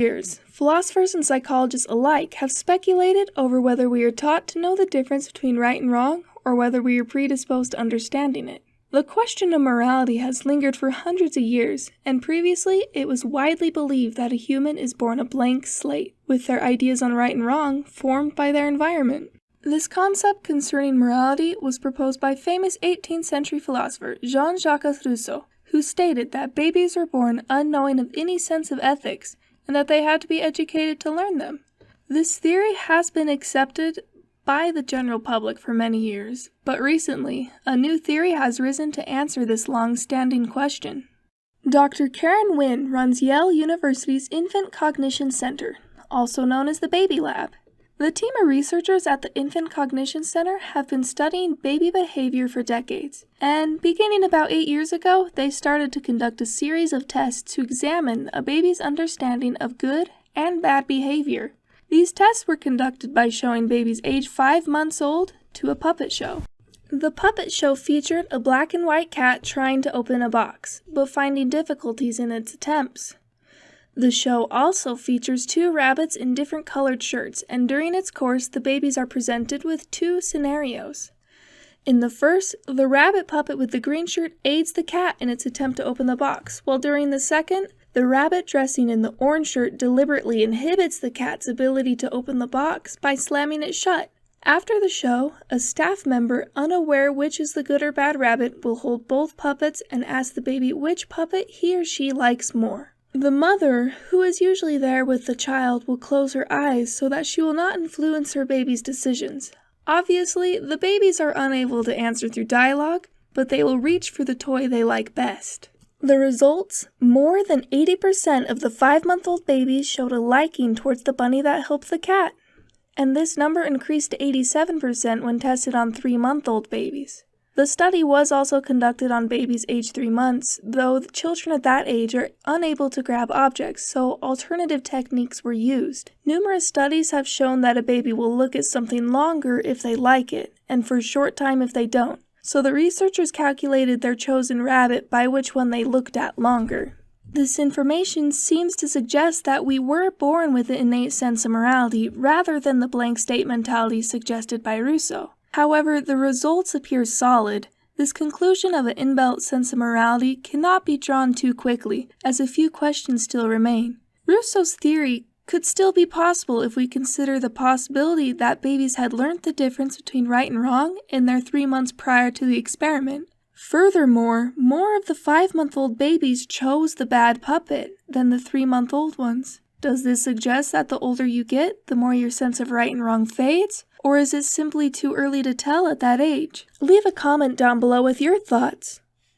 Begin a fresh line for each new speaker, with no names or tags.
years, philosophers and psychologists alike have speculated over whether we are taught to know the difference between right and wrong, or whether we are predisposed to understanding it. The question of morality has lingered for hundreds of years, and previously it was widely believed that a human is born a blank slate, with their ideas on right and wrong formed by their environment. This concept concerning morality was proposed by famous 18th century philosopher Jean-Jacques Rousseau, who stated that babies are born unknowing of any sense of ethics, and that they had to be educated to learn them. This theory has been accepted by the general public for many years, but recently, a new theory has risen to answer this long-standing question. Dr. Karen Wynn runs Yale University's Infant Cognition Center, also known as the Baby Lab. The team of researchers at the Infant Cognition Center have been studying baby behavior for decades, and beginning about 8 years ago, they started to conduct a series of tests to examine a baby's understanding of good and bad behavior. These tests were conducted by showing babies aged 5 months old to a puppet show. The puppet show featured a black and white cat trying to open a box, but finding difficulties in its attempts. The show also features 2 rabbits in different colored shirts, and during its course, the babies are presented with 2 scenarios. In the first, the rabbit puppet with the green shirt aids the cat in its attempt to open the box, while during the second, the rabbit dressing in the orange shirt deliberately inhibits the cat's ability to open the box by slamming it shut. After the show, a staff member, unaware which is the good or bad rabbit, will hold both puppets and ask the baby which puppet he or she likes more. The mother, who is usually there with the child, will close her eyes so that she will not influence her baby's decisions. Obviously, the babies are unable to answer through dialogue, but they will reach for the toy they like best. The results? More than 80% of the 5-month-old babies showed a liking towards the bunny that helped the cat, and this number increased to 87% when tested on 3-month-old babies. The study was also conducted on babies aged 3 months, though the children at that age are unable to grab objects, so alternative techniques were used. Numerous studies have shown that a baby will look at something longer if they like it, and for a short time if they don't. So the researchers calculated their chosen rabbit by which one they looked at longer. This information seems to suggest that we were born with an innate sense of morality rather than the blank state mentality suggested by Rousseau. However, the results appear solid. This conclusion of an inbuilt sense of morality cannot be drawn too quickly, as a few questions still remain. Rousseau's theory could still be possible if we consider the possibility that babies had learned the difference between right and wrong in their 3 months prior to the experiment. Furthermore, more of the 5-month-old babies chose the bad puppet than the 3-month-old ones. Does this suggest that the older you get, the more your sense of right and wrong fades? Or is it simply too early to tell at that age? Leave a comment down below with your thoughts.